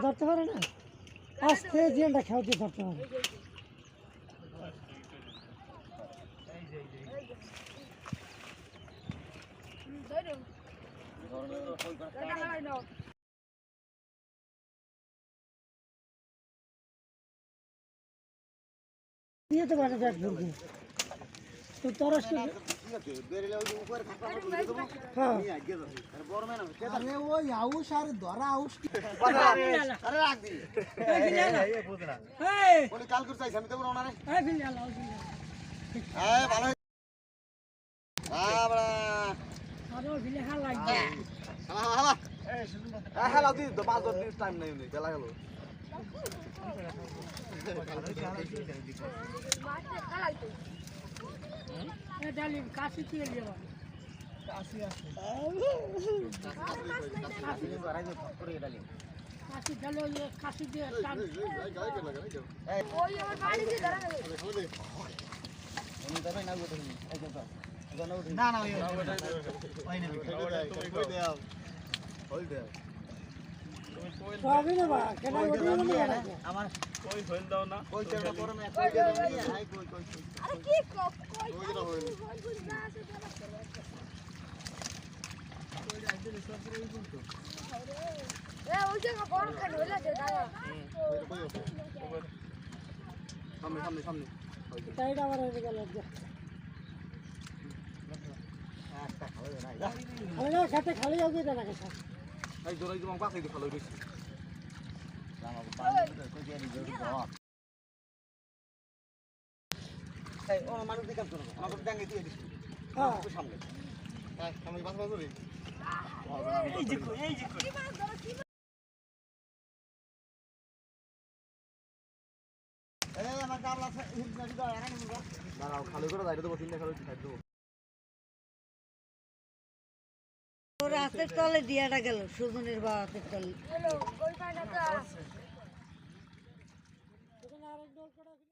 ধরতে পারে না আস্তে জিয়ানটা খেয়াতে ধরতে পারে দিয়ে তো পারে ব্যাট ধরবে তো তরস করে ওই আউশ আর ধরা আউশ কাল করতে আমি তো ওনারে ভালো হেলা দি তো 5 দিন টাইম নাই উনি বেলা গেল ডালি কাশি দিয়ে লিয়া কাশি আছে কাশি ধরাই দে করে ডালি কাশি ডালো ये কাশি দিয়ে টান ওই আমার বাড়ি দিয়ে ধরা গেল উনি দেবে না গো তুমি এই তো না না ওই ওই না কই দে হল দে সবই না বা কেন ওটা না আমার কই হল দাও না কই তেরা করো না কই দে না হাই কই কই আরে কি কই কই না হল কই না আছে ধরা করবে কই আইতে সব করে এই বলতো এ ওই জায়গা বড় খান হইলা দে দাদা সামনে সামনে সামনে টাইট আবার হয়ে গেল একটা খাওয়া না আরে না খেতে খালি যাবে না কেসা এই জোরাই জমা পাখি দি খালো বেশি আমার পানি কই দিয়ে দিও বাপ এই ও মানুষ দিকে কাজ করো আমাকে ডাঙ্গে দিয়ে দিস হ্যাঁ তো সামনে হ্যাঁ আমি বাস বাস করি এই যে কি মাছ ধরো কি এই আমার গাবলা হিট না দিও এনে নিব দাঁড়াও খালি করে যাইতে দেব তিনটা খালি খাই দেব ওর হাতের তলে দিয়াটা গেল সুজনের বা হাতের তলে